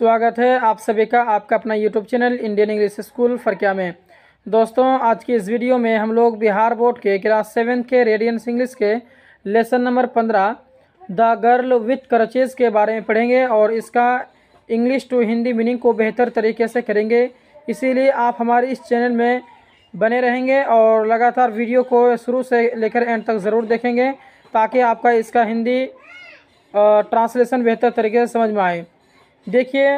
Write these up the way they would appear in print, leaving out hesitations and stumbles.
स्वागत है आप सभी का आपका अपना YouTube channel Indian English school Farakya में। दोस्तों, आज की इस वीडियो में हम लोग बिहार बोर्ड के क्लास 7 के रेडियंस इंग्लिश के lesson number 15 the girl with crutches के बारे में पढ़ेंगे और इसका इंग्लिश टू हिंदी मीनिंग को बेहतर तरीके से करेंगे। इसीलिए आप हमारे इस चैनल में बने रहेंगे और लगातार वीडियो को शुरू से लेकर एंड तक ज़रूर देखेंगे ताकि आपका इसका हिंदी ट्रांसलेशन बेहतर तरीके से समझ में आए। देखिए,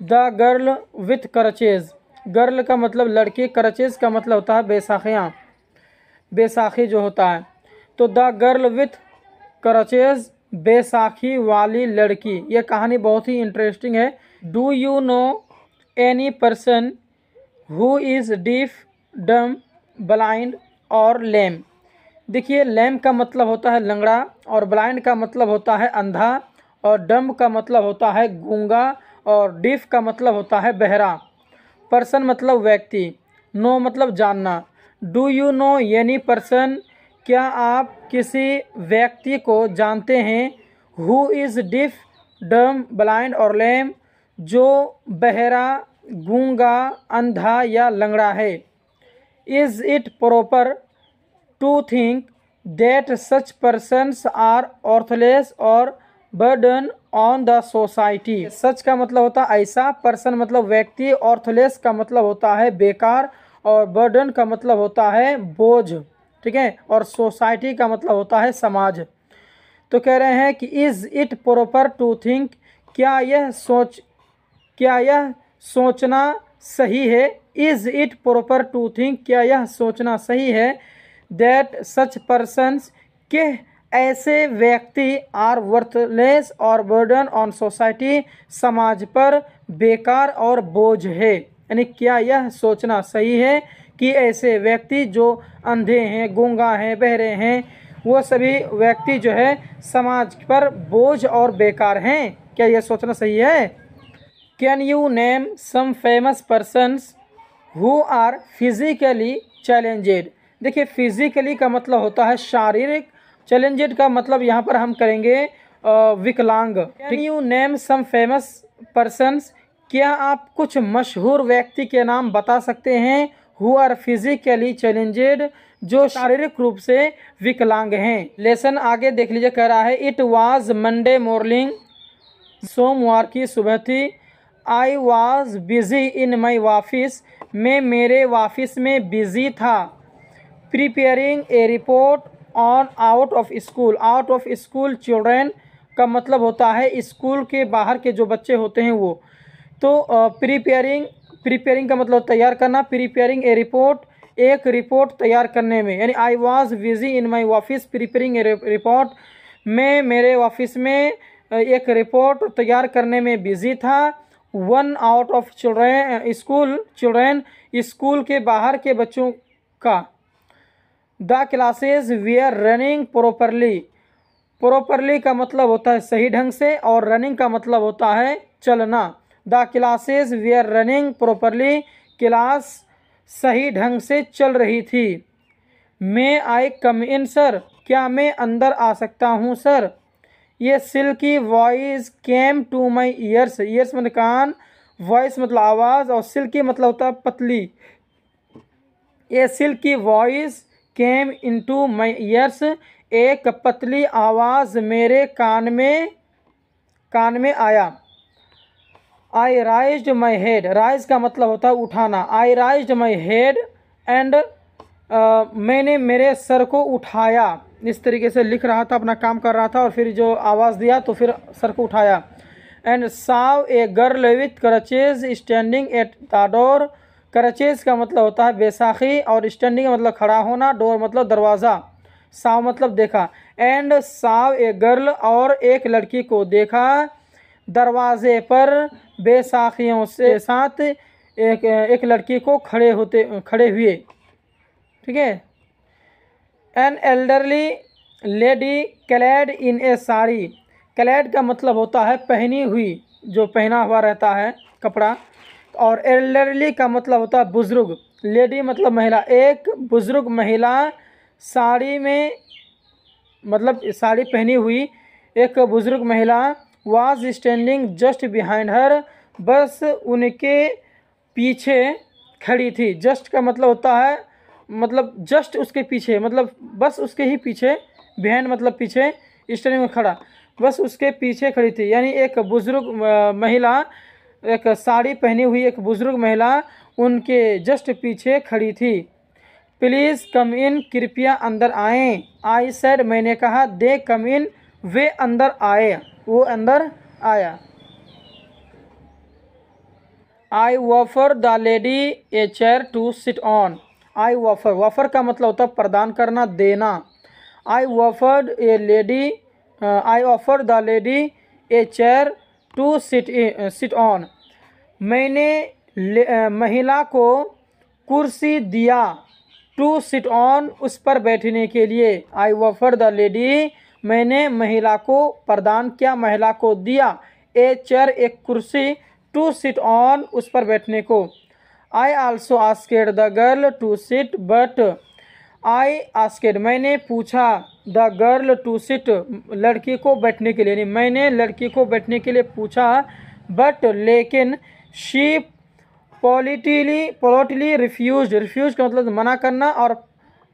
the girl with crutches. Girl का मतलब लड़की, क्रचेज का मतलब होता है बैसाखियाँ, बैसाखी जो होता है। तो द गर्ल विथ क्रचेज, बैसाखी वाली लड़की। ये कहानी बहुत ही इंटरेस्टिंग है। Do you know any person who is deaf, dumb, blind और लेम। देखिए, लेम का मतलब होता है लंगड़ा और ब्लाइंड का मतलब होता है अंधा और डम का मतलब होता है गूंगा और डीफ का मतलब होता है बहरा। पर्सन मतलब व्यक्ति, नो मतलब जानना। Do you know any person, क्या आप किसी व्यक्ति को जानते हैं, who is deaf, dumb, blind और लेम, जो बहरा, गूंगा, अंधा या लंगड़ा है। Is it proper to think that such persons are worthless और burden on the society. Such का मतलब होता है ऐसा, पर्सन मतलब व्यक्ति, ऑर्थलेस का मतलब होता है बेकार और बर्डन का मतलब होता है बोझ, ठीक है, और सोसाइटी का मतलब होता है समाज। तो कह रहे हैं कि is it proper to think, क्या यह सोचना सही है। Is it proper to think, क्या यह सोचना सही है। दैट सच पर्सन्स, के ऐसे व्यक्ति आर वर्थलेस और बर्डन ऑन सोसाइटी, समाज पर बेकार और बोझ है। यानी क्या यह सोचना सही है कि ऐसे व्यक्ति जो अंधे हैं, गूंगा हैं, बहरे हैं, वो सभी व्यक्ति जो है समाज पर बोझ और बेकार हैं। क्या यह सोचना सही है। Can you name some famous persons who are physically challenged. देखिए, फिजिकली का मतलब होता है शारीरिक, चैलेंजेड का मतलब यहाँ पर हम करेंगे विकलांग। Can you name some famous persons, क्या आप कुछ मशहूर व्यक्ति के नाम बता सकते हैं, हु आर फिजिकली चैलेंजेड, जो शारीरिक रूप से विकलांग हैं। लेसन आगे देख लीजिए, कह रहा है इट वाज मंडे मॉर्निंग, सोमवार की सुबह थी। I was busy in my office, मैं मेरे ऑफिस में बिजी था। Preparing A report on out of school. Out of school children का मतलब होता है स्कूल के बाहर के जो बच्चे होते हैं वो। तो प्रिपेयरिंग का मतलब तैयार करना। प्रिपेयरिंग ए रिपोर्ट, एक रिपोर्ट तैयार करने में, यानी I was busy in my office preparing A report, मैं मेरे ऑफिस में एक रिपोर्ट तैयार करने में बिजी था। One out of children, school के बाहर के बच्चों का। The classes we are running properly. Properly का मतलब होता है सही ढंग से और रनिंग का मतलब होता है चलना। The classes we are running properly, class सही ढंग से चल रही थी। मे आई कम इन सर, क्या मैं अंदर आ सकता हूँ सर। ये silky voice came to my ears. Ears मतलब कान, वॉइस मतलब आवाज़ और सिल्की मतलब होता है पतली। ये silky voice came into my ears, एक पतली आवाज़ मेरे कान में आया। आई राइज्ड माई हेड, राइज का मतलब होता है उठाना। आई राइज्ड माई हेड एंड, मैंने मेरे सर को उठाया। इस तरीके से लिख रहा था, अपना काम कर रहा था और फिर जो आवाज़ दिया तो फिर सर को उठाया। And Sao a girl with crutches standing at the door. Crutches का मतलब होता है बैसाखी और स्टैंडिंग का मतलब खड़ा होना, डोर मतलब दरवाज़ा, साव मतलब देखा। एंड साव ए गर्ल, और एक लड़की को देखा, दरवाजे पर बैसाखियों से साथ एक लड़की को खड़े हुए, ठीक है। An elderly lady clad in A sari. Clad का मतलब होता है पहनी हुई, जो पहना हुआ रहता है कपड़ा, और एल्डरली का मतलब होता है बुजुर्ग। लेडी मतलब महिला, एक बुजुर्ग महिला साड़ी में मतलब साड़ी पहनी हुई एक बुजुर्ग महिला was standing just behind her, बस उनके पीछे खड़ी थी। जस्ट का मतलब होता है मतलब जस्ट उसके पीछे, मतलब बस उसके ही पीछे, बिहाइंड मतलब पीछे, स्टेरिंग में खड़ा, बस उसके पीछे खड़ी थी। यानी एक बुजुर्ग महिला, एक साड़ी पहनी हुई एक बुजुर्ग महिला उनके जस्ट पीछे खड़ी थी। प्लीज़ कम इन, कृपया अंदर आएँ। आई सेड, मैंने कहा। दे कम इन, वे अंदर आए, वो अंदर आया। I offer the lady a chair to sit on. I offer, offer का मतलब होता है प्रदान करना, देना। I offered a lady, I offer the lady a chair to sit on. मैंने महिला को कुर्सी दिया, टू सिट ऑन, उस पर बैठने के लिए। आई ऑफर द लेडी, मैंने महिला को प्रदान किया, महिला को दिया, ए चेयर, एक कुर्सी, टू सिट ऑन, उस पर बैठने को। I also asked the girl to sit but, I asked, मैंने पूछा, द गर्ल टू सिट, लड़की को बैठने के लिए, नहीं मैंने लड़की को बैठने के लिए पूछा, बट लेकिन, शी पोलिटली रिफ्यूज, रिफ्यूज का मतलब मना करना, और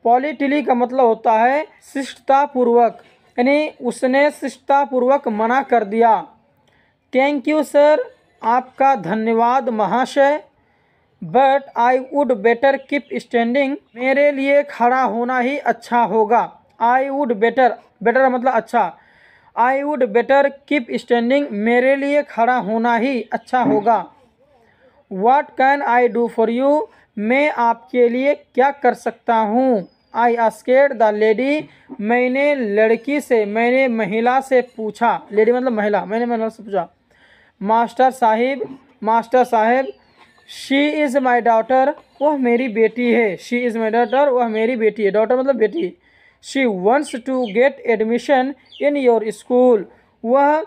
पॉलिटली का मतलब होता है शिष्टतापूर्वक, यानी उसने शिष्टतापूर्वक मना कर दिया। थैंक यू सर, आपका धन्यवाद महाशय। But I would better keep standing, मेरे लिए खड़ा होना ही अच्छा होगा। आई वुड बेटर, बेटर मतलब अच्छा, I would better keep standing, मेरे लिए खड़ा होना ही अच्छा होगा। What can I do for you, मैं आपके लिए क्या कर सकता हूँ। आई आस्केड द लेडी, मैंने लड़की से, मैंने महिला से पूछा, लेडी मतलब महिला, मैंने महिला से पूछा। Master sahib, master saheb, she is my daughter, वह मेरी बेटी है। शी इज़ माई डॉटर, वह मेरी बेटी है। डॉटर मतलब बेटी। She wants to get admission in your school, वह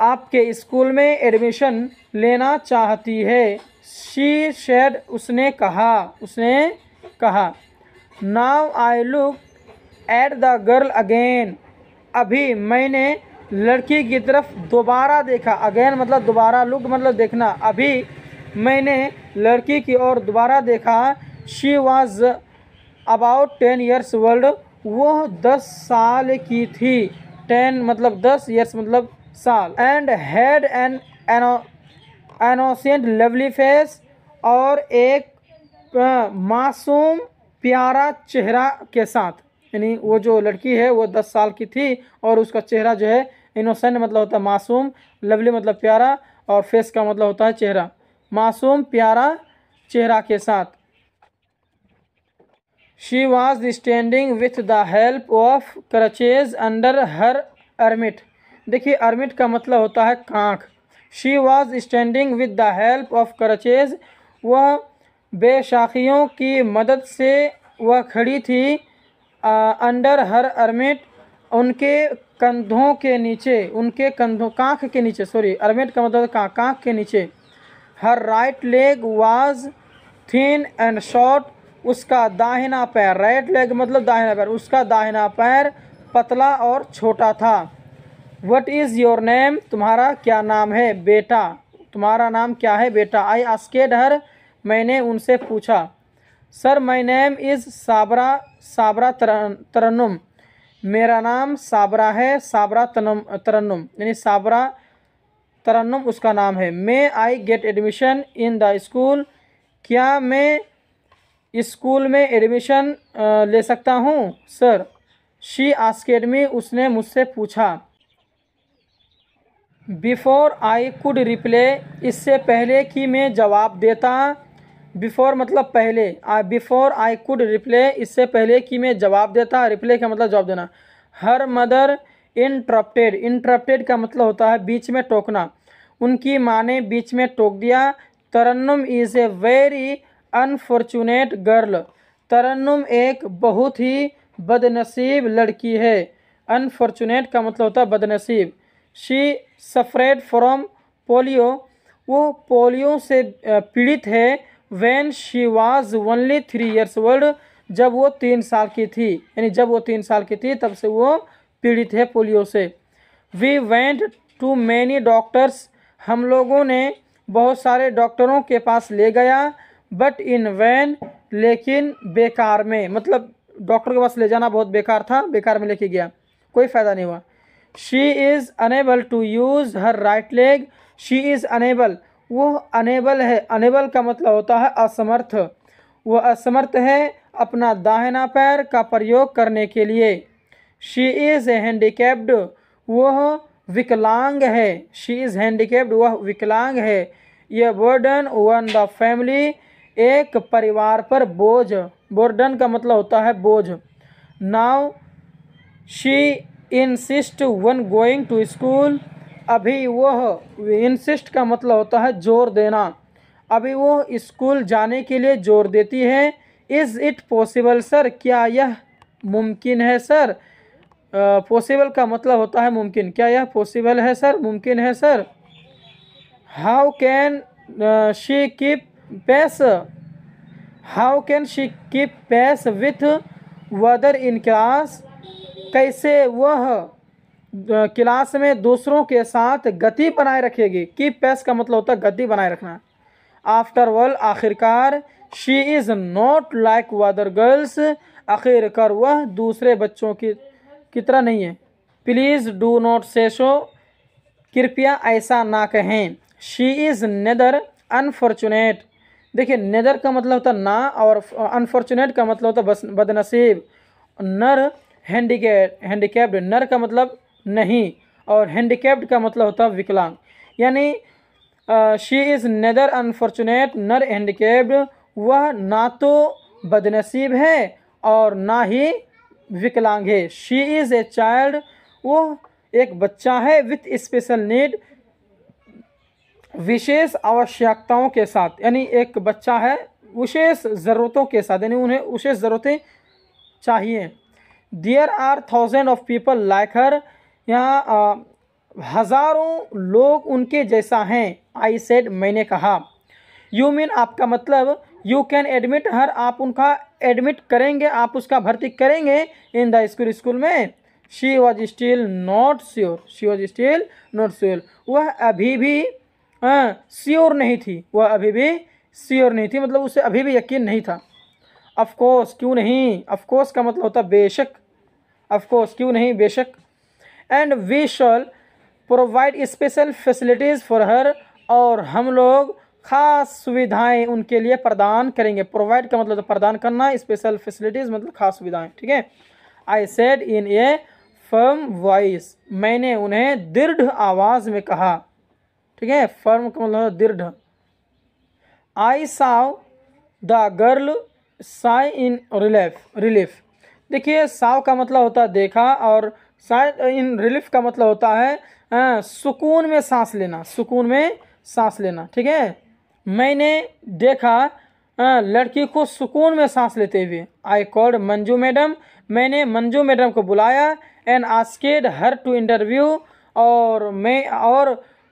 आपके स्कूल में एडमिशन लेना चाहती है। शी शेड, उसने कहा, उसने कहा। Now I look at the girl again, अभी मैंने लड़की की तरफ दोबारा देखा। अगेन मतलब दोबारा, लुक मतलब देखना। अभी मैंने लड़की की ओर दोबारा देखा। She was about 10 years old, वह 10 साल की थी। 10 मतलब 10, ईयर्स मतलब साल। And had an innocent lovely face, और एक मासूम प्यारा चेहरा के साथ, यानी वो जो लड़की है वो 10 साल की थी, और उसका चेहरा जो है, इनोसेंट मतलब होता है मासूम, लवली मतलब प्यारा, और फेस का मतलब होता है चेहरा, मासूम प्यारा चेहरा के साथ। She was standing with the help of crutches under her armpit. देखिए अर्मिट का मतलब होता है कांख। She was standing with the help of crutches, वह बेशाखियों की मदद से वह खड़ी थी। अंडर हर अर्मिट, उनके कंधों के नीचे, उनके कंधों, कांख के नीचे, सॉरी अर्मिट का मतलब कांख के नीचे। Her right leg was thin and short, उसका दाहिना पैर, राइट लेग मतलब दाहिना पैर, उसका दाहिना पैर पतला और छोटा था। व्हाट इज़ योर नेम, तुम्हारा क्या नाम है बेटा, तुम्हारा नाम क्या है बेटा। आई आस्केड हर, मैंने उनसे पूछा। Sir my name is Sabra, Sabra Tarannum, मेरा नाम साबरा है, साबरा तरन्नुम, यानी साबरा तरन्नुम उसका नाम है। May I get admission in the school, क्या मैं स्कूल में एडमिशन ले सकता हूँ सर। शी आस्केड मी, उसने मुझसे पूछा। बिफोर आई कुड रिप्ले, इससे पहले कि मैं जवाब देता। बिफोर मतलब पहले, बिफोर आई कुड रिप्ले, इससे पहले कि मैं जवाब देता। रिप्ले का मतलब जवाब देना। हर मदर इंटरप्टेड, इंटरप्टेड का मतलब होता है बीच में टोकना। उनकी माँ ने बीच में टोक दिया। Tarannum is a very unfortunate girl, Tarannum एक बहुत ही बदनसीब लड़की है। अनफॉर्चुनेट का मतलब होता है बदनसीब। शी सफरेड फ्रॉम पोलियो, वो पोलियो से पीड़ित है। When she was only 3 years old, जब वो 3 साल की थी, यानी जब वो 3 साल की थी तब से वो पीड़ित है पोलियो से। We went to many doctors, हम लोगों ने बहुत सारे डॉक्टरों के पास ले गया, बट इन वैन, लेकिन बेकार में, मतलब डॉक्टर के पास ले जाना बहुत बेकार था, बेकार में लेके गया, कोई फ़ायदा नहीं हुआ। She is unable to use her right leg, she is unable, वो अनेबल है, अनेबल का मतलब होता है असमर्थ, वह असमर्थ है अपना दाहिना पैर का प्रयोग करने के लिए। शी इज़ हैंडीकैप्ड, वह विकलांग है, शी इज़ हैंडीकैप्ड, वह विकलांग है। यह बर्डन वन द फैमिली, एक परिवार पर बोझ, बर्डन का मतलब होता है बोझ। Now she insist one going to school, अभी वह, इंसिस्ट का मतलब होता है जोर देना, अभी वो स्कूल जाने के लिए जोर देती है। इज़ इट पॉसिबल सर, क्या यह मुमकिन है सर, पॉसिबल का मतलब होता है मुमकिन, क्या यह पॉसिबल है सर, मुमकिन है sir. How can she keep pace, how can she keep pace with other in class, कैसे वह क्लास में दूसरों के साथ गति बनाए रखेगी। कीप पेस का मतलब होता है गति बनाए रखना। आफ्टर ऑल, आखिरकार, she is not like Vadar girls, आखिरकार वह दूसरे बच्चों की तरह नहीं है। प्लीज़ डू नॉट से सो, कृपया ऐसा ना कहें। शी इज़ नेदर अनफॉर्चुनेट, देखिए नेदर का मतलब होता है ना, और अनफॉर्चुनेट का मतलब होता है बदनसीब। नर हैंडीकैप्ड, नर का मतलब नहीं, और हैंडीकैप्ड का मतलब होता है विकलांग, यानी शी इज़ नेदर अनफॉर्चुनेट नर हैंडीकैप्ड, वह ना तो बदनसीब है और ना ही विकलांग है। शी इज़ ए चाइल्ड, वो एक बच्चा है, विथ स्पेशल नीड, विशेष आवश्यकताओं के साथ, यानी एक बच्चा है विशेष ज़रूरतों के साथ, यानी उन्हें विशेष ज़रूरतें चाहिए। There are thousand of people like her, यहाँ हज़ारों लोग उनके जैसा हैं। आई सेड, मैंने कहा। यू मीन, आपका मतलब, यू कैन एडमिट हर, आप उनका एडमिट करेंगे, आप उसका भर्ती करेंगे इन द स्कूल, स्कूल में। She was still not sure, she was still not sure, वह अभी भी श्योर नहीं थी, वह अभी भी श्योर नहीं थी, मतलब उसे अभी भी यकीन नहीं था। ऑफ कोर्स, क्यों नहीं, ऑफ कोर्स का मतलब होता है बेशक, ऑफ कोर्स क्यों नहीं, बेशक। And we shall provide special facilities for her, और हम लोग खास सुविधाएं उनके लिए प्रदान करेंगे। प्रोवाइड का मतलब प्रदान करना, स्पेशल फैसिलिटीज़ मतलब खास सुविधाएं, ठीक है। I said in A firm voice, मैंने उन्हें दृढ़ आवाज़ में कहा, ठीक है, फर्म का मतलब दृढ़। I saw the girl sigh in relief, देखिए साव का मतलब होता है देखा, और साई इन रिलीफ का मतलब होता है सुकून में सांस लेना, सुकून में सांस लेना, ठीक है। मैंने देखा लड़की को सुकून में सांस लेते हुए। आई कॉल्ड मंजू मैडम, मैंने मंजू मैडम को बुलाया। And asked her to interview, और मैं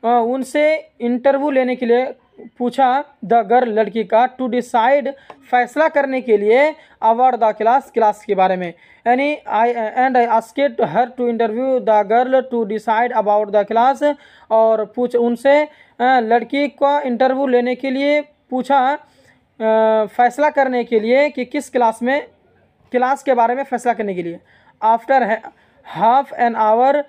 उनसे इंटरव्यू लेने के लिए पूछा। द गर्ल, लड़की का। टू डिसाइड, फैसला करने के लिए। अबाउट द क्लास, क्लास के बारे में, यानी I asked her to interview the girl to decide about the class, और उनसे लड़की का इंटरव्यू लेने के लिए पूछा, फैसला करने के लिए कि किस क्लास में, क्लास के बारे में फैसला करने के लिए। आफ्टर हाफ एन आवर,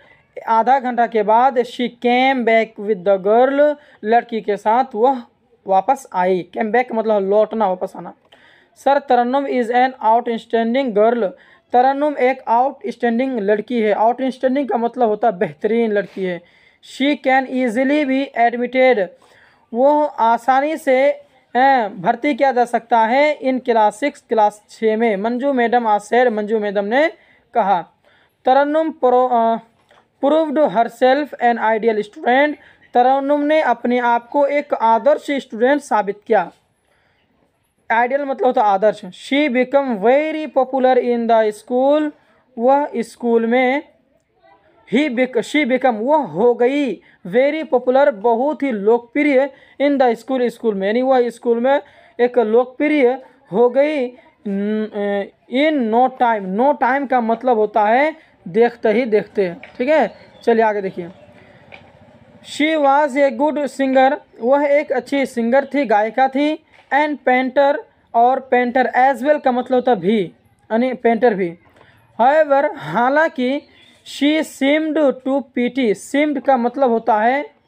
आधा घंटा के बाद। She came back with the girl, लड़की के साथ वह वापस आई। केम बैक मतलब लौटना, वापस आना। Sir, Tarannum is an outstanding girl, Tarannum एक आउटस्टैंडिंग लड़की है। आउटस्टैंडिंग का मतलब होता है बेहतरीन लड़की है। She can easily be admitted, वो आसानी से भर्ती किया जा सकता है इन क्लास 6, क्लास 6 में। Manju madam asked, Manju madam ने कहा। Tarannum proved herself an ideal student, Tarannum ने अपने आप को एक आदर्श स्टूडेंट साबित किया। आइडियल मतलब होता आदर्श। She become very popular in the school, वह स्कूल में। शी बिकम, वह हो गई। वेरी पॉपुलर, बहुत ही लोकप्रिय। इन द स्कूल, स्कूल में, यानी वह स्कूल में एक लोकप्रिय हो गई। In no time, no time का मतलब होता है देखते ही देखते, ठीक है। चलिए आगे देखिए। She was a good singer, वह एक अच्छी सिंगर थी, गायिका थी। एंड पेंटर, और पेंटर एज वेल का मतलब होता भी, यानी पेंटर भी। हाउएवर, हालांकि she seemed to pity, seemed का मतलब होता है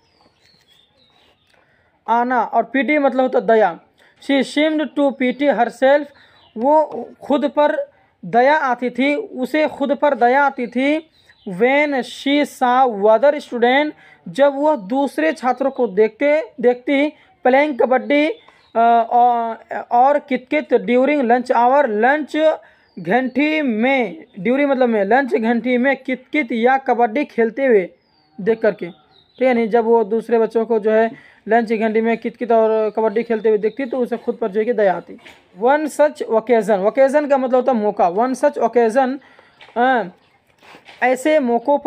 आना, और पीटी मतलब होता दया। She seemed to pity herself, वो खुद पर दया आती थी, उसे खुद पर दया आती थी। व्हेन शी सा अदर स्टूडेंट, जब वह दूसरे छात्रों को देखती प्लेइंग कबड्डी और कितकित ड्यूरिंग लंच आवर, लंच घंटी में, ड्यूरिंग मतलब में, लंच घंटी में कितकित या कबड्डी खेलते हुए देख करके, ठीक है नहीं, जब वो दूसरे बच्चों को जो है लंच घंटी में कितकित और कबड्डी खेलते हुए देखती तो उसे खुद पर जो है दया आती। वन सच ओकेज़न, ओकेज़न का मतलब होता है मौका। वन सच ओकेज़न, ऐसे मौक़ों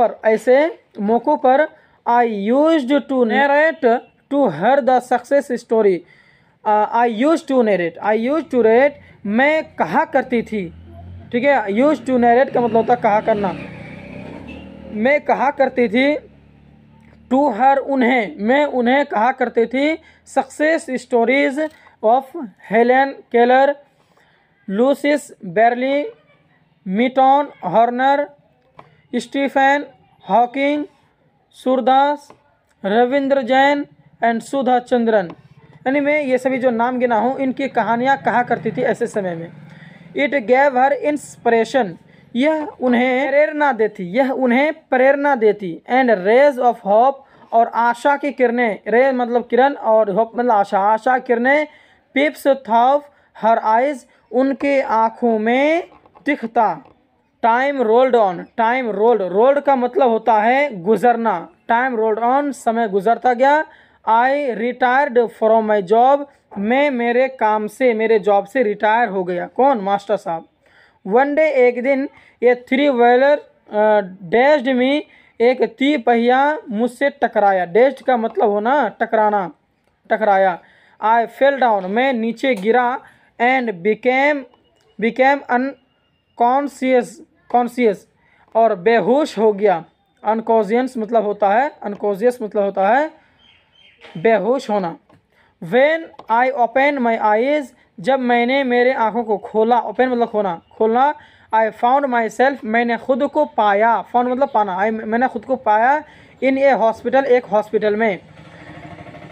पर I used to narrate to her the success story. I use to narrate, मैं कहा करती थी, ठीक है। यूज टू नरेट का मतलब होता है कहा करना। मैं कहा करती थी टू हर, उन्हें, मैं उन्हें कहा करती थी success stories of Helen Keller, लूसिस बेरली, मिटॉन हॉर्नर, Stephen Hawking, Surdas, Ravindra Jain and Sudha Chandran, यानी मैं ये सभी जो नाम गिना हूँ इनकी कहानियाँ कहा करती थी ऐसे समय में। इट गैव हर इंस्पिरेशन, यह उन्हें प्रेरणा देती। एंड रेज ऑफ होप, और आशा की किरणें, रे मतलब किरण और होप मतलब आशा किरणें, पिप्स थॉफ हर आइज, उनके आँखों में दिखता। टाइम रोल्ड ऑन, रोल्ड का मतलब होता है गुजरना। टाइम रोल्ड ऑन, समय गुजरता गया। आई रिटायर्ड फ्रॉम माई जॉब, मैं मेरे काम से, मेरे जॉब से रिटायर हो गया। कौन? मास्टर साहब। वन डे, एक दिन, ये 3 व्हीलर डैश्ड मी, एक तिपहिया मुझसे टकराया। डैश्ड का मतलब होना टकराना, टकराया। आई फेल डाउन, मैं नीचे गिरा। एंड बिकेम अनकॉन्शियस, और बेहोश हो गया। अनकॉन्शियस मतलब होता है बेहोश होना। When I open my eyes, जब मैंने मेरे आँखों को खोला, ओपन मतलब खोलना। आई फाउंड माई सेल्फ, मैंने खुद को पाया, फाउंड मतलब पाना, मैंने खुद को पाया। इन ए हॉस्पिटल, एक हॉस्पिटल में।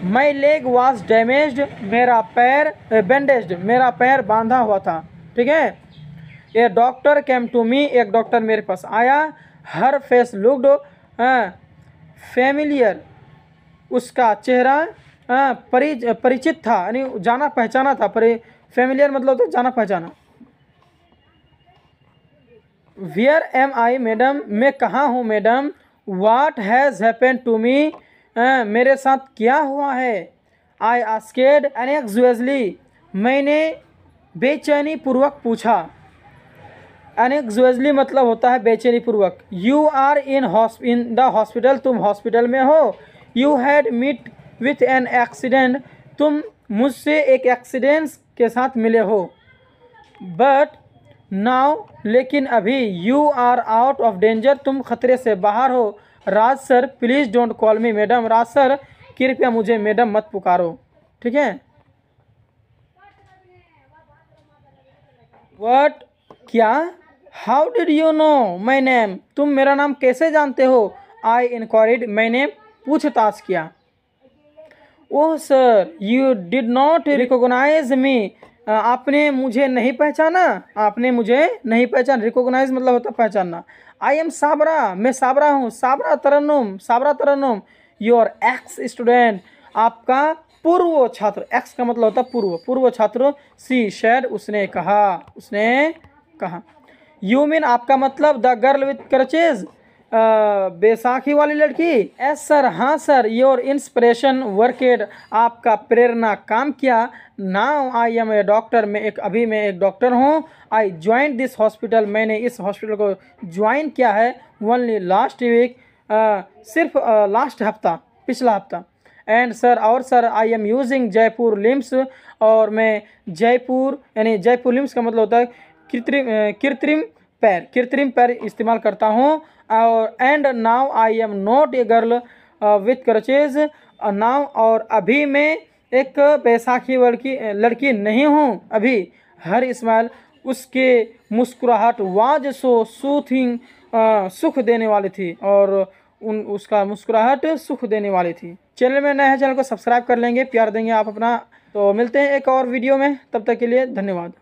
माई लेग वॉज डैमेज्ड, मेरा पैर बैंडेज्ड, मेरा पैर बांधा हुआ था, ठीक है। ए डॉक्टर केम टू मी, एक डॉक्टर मेरे पास आया। हर फेस लुक्ड फैमिलियर, उसका चेहरा परिचित था, यानी जाना पहचाना था। फैमिलियर मतलब तो जाना पहचाना। वेयर एम आई मैडम, मैं कहाँ हूँ madam. What has happened to me, मेरे साथ क्या हुआ है। आई आस्क्ड अनएक्सुअसली, मैंने बेचैनी पूर्वक पूछा। अनएक्सुअसली मतलब होता है बेचैनी पूर्वक। You are in the hospital, तुम हॉस्पिटल में हो। You had meet with an accident, तुम मुझसे एक एक्सीडेंट के साथ मिले हो। बट नाउ, लेकिन अभी। You are out of danger, तुम खतरे से बाहर हो। Raj sir please don't call me madam, Raj sir कृपया मुझे मैडम मत पुकारो, ठीक है। व्हाट, क्या। How did you know my name, तुम मेरा नाम कैसे जानते हो। आई इंक्वायर्ड, मैंने पूछताछ किया। Oh sir, you did not recognize me, आपने मुझे नहीं पहचाना, रिकॉग्नाइज मतलब होता पहचानना। आई एम साबरा, मैं साबरा हूँ, साबरा तरन्नुम, योर एक्स स्टूडेंट, आपका पूर्व छात्र। एक्स का मतलब होता पूर्व छात्र। सी शेड, उसने कहा। यू मीन, आपका मतलब द गर्ल विथ क्रचेज, बैसाखी वाली लड़की। एस सर, हाँ सर। योर इंस्पिरेशन वर्केड, आपका प्रेरणा काम किया। Now I am a doctor, मैं एक डॉक्टर हूँ। आई ज्वाइन दिस हॉस्पिटल, मैंने इस हॉस्पिटल को ज्वाइन किया है। ओनली लास्ट वीक, सिर्फ लास्ट हफ्ता, पिछला हफ्ता। एंड सर, और sir, I am using Jaipur limbs, और मैं जयपुर लिम्स का मतलब होता है कृत्रिम पैर इस्तेमाल करता हूँ। और and now I am not a girl, with crutches now, और अभी मैं एक बैसाखी लड़की नहीं हूँ अभी। हर स्माइल, उसके मुस्कुराहट वाज सो सूथिंग, सुख देने वाली थी, और उसका मुस्कुराहट सुख देने वाली थी। चैनल में नए हैं, चैनल को सब्सक्राइब कर लेंगे, प्यार देंगे आप अपना। तो मिलते हैं एक और वीडियो में, तब तक के लिए धन्यवाद।